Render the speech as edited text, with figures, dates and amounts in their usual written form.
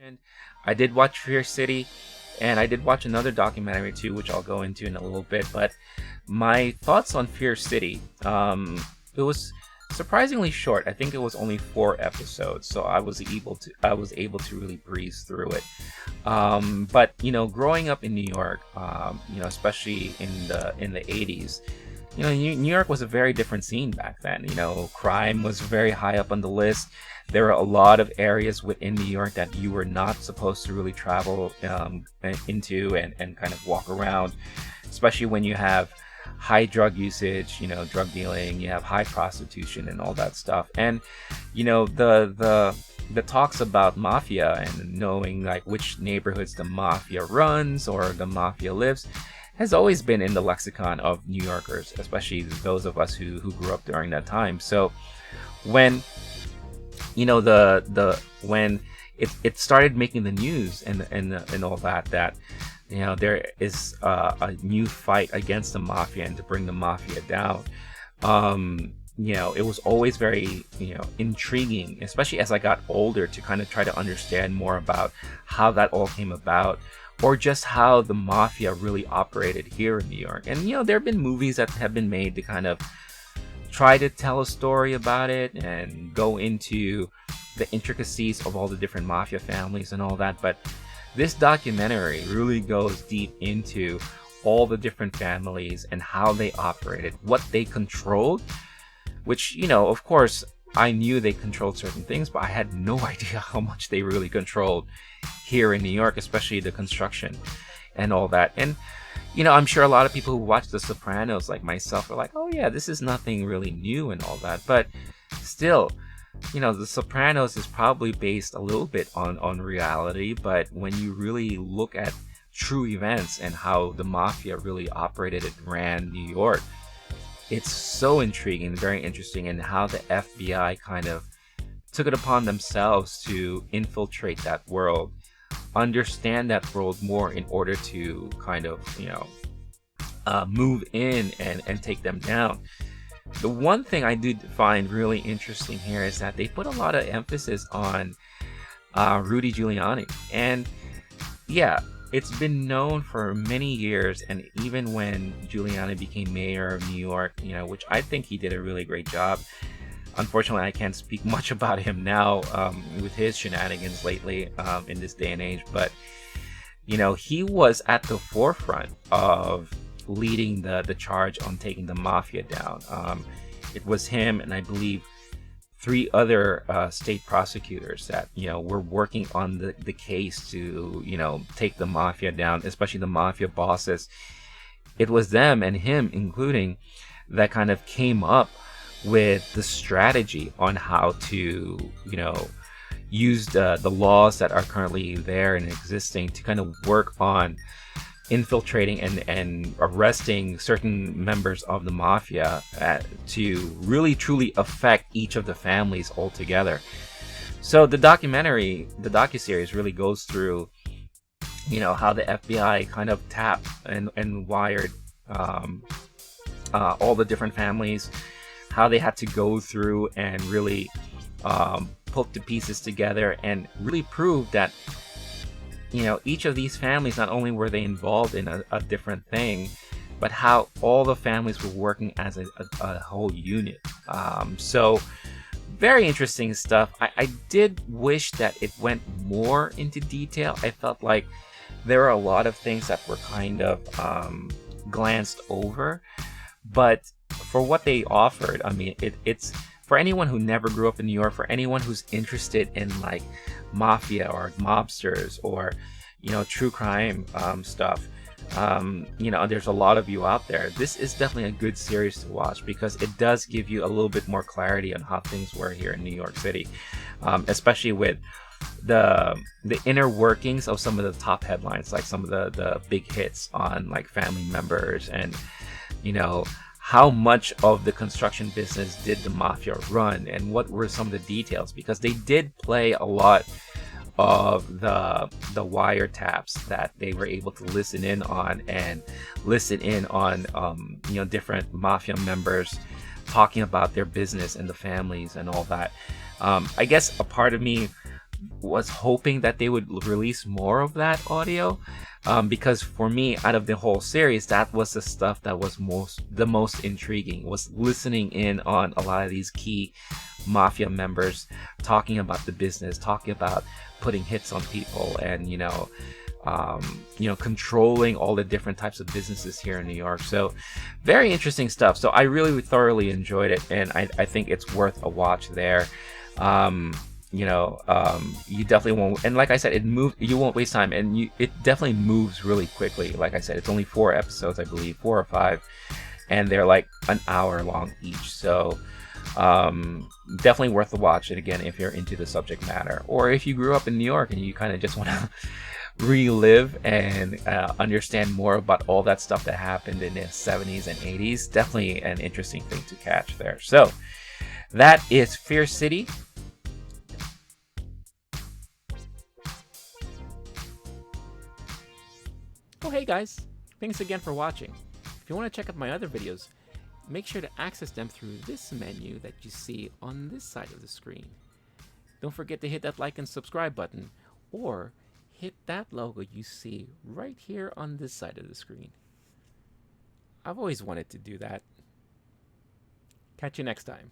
mentioned, I did watch Fear City, and I did watch another documentary too, which I'll go into in a little bit. But my thoughts on Fear City, it was surprisingly short. I think it was only 4 episodes, so I was able to really breeze through it. But growing up in New York, especially in the 80s, New York was a very different scene back then. Crime was very high up on the list. There were a lot of areas within New York that you were not supposed to really travel into and kind of walk around, especially when you have high drug usage, drug dealing, you have high prostitution and all that stuff. And the talks about mafia and knowing like which neighborhoods the mafia runs or the mafia lives has always been in the lexicon of New Yorkers, especially those of us who grew up during that time. So when when it started making the news and all that there is a new fight against the mafia and to bring the mafia down, it was always very intriguing, especially as I got older, to kind of try to understand more about how that all came about, or just how the mafia really operated here in New York. And there have been movies that have been made to kind of try to tell a story about it and go into the intricacies of all the different mafia families and all that. But this documentary really goes deep into all the different families and how they operated, what they controlled, which, of course, I knew they controlled certain things, but I had no idea how much they really controlled here in New York, especially the construction and all that. And I'm sure a lot of people who watch The Sopranos, like myself, are like, oh yeah, this is nothing really new and all that. But still, The Sopranos is probably based a little bit on reality. But when you really look at true events and how the mafia really operated and ran New York, it's so intriguing, very interesting, and how the FBI kind of took it upon themselves to infiltrate that world, understand that world more in order to kind of move in and take them down. The one thing I do find really interesting here is that they put a lot of emphasis on Rudy Giuliani. And yeah, it's been known for many years, and even when Giuliani became mayor of New York, which I think he did a really great job. Unfortunately, I can't speak much about him now with his shenanigans lately in this day and age. But, he was at the forefront of leading the charge on taking the mafia down. It was him and I believe 3 other state prosecutors that, were working on the case to, take the mafia down, especially the mafia bosses. It was them and him including that kind of came up with the strategy on how to, use the laws that are currently there and existing to kind of work on infiltrating and arresting certain members of the mafia to really truly affect each of the families altogether. So the docuseries really goes through, how the FBI kind of tapped and wired all the different families, how they had to go through and really put the pieces together and really prove that each of these families, not only were they involved in a different thing, but how all the families were working as a whole unit. So very interesting stuff. I did wish that it went more into detail. I felt like there are a lot of things that were kind of glanced over, but for what they offered, I mean, it's for anyone who never grew up in New York, for anyone who's interested in like mafia or mobsters or true crime stuff. There's a lot of you out there. This is definitely a good series to watch because it does give you a little bit more clarity on how things were here in New York City, especially with the inner workings of some of the top headlines, like some of the big hits on like family members and how much of the construction business did the mafia run and what were some of the details, because they did play a lot of the wiretaps that they were able to listen in on different mafia members talking about their business and the families and all that. I guess a part of me was hoping that they would release more of that audio, because for me, out of the whole series, that was the stuff that was the most intriguing, was listening in on a lot of these key Mafia members talking about the business, talking about putting hits on people, and controlling all the different types of businesses here in New York. So very interesting stuff. So I really thoroughly enjoyed it, and I think it's worth a watch there. You definitely won't, and like I said, you won't waste time, and it definitely moves really quickly. Like I said, it's only 4 episodes, I believe, 4 or 5, and they're like an hour long each. So definitely worth the watch. And again, if you're into the subject matter, or if you grew up in New York and you kind of just want to relive and understand more about all that stuff that happened in the 70s and 80s, definitely an interesting thing to catch there. So that is Fear City. Oh hey guys, thanks again for watching. If you want to check out my other videos, make sure to access them through this menu that you see on this side of the screen. Don't forget to hit that like and subscribe button, or hit that logo you see right here on this side of the screen. I've always wanted to do that. Catch you next time.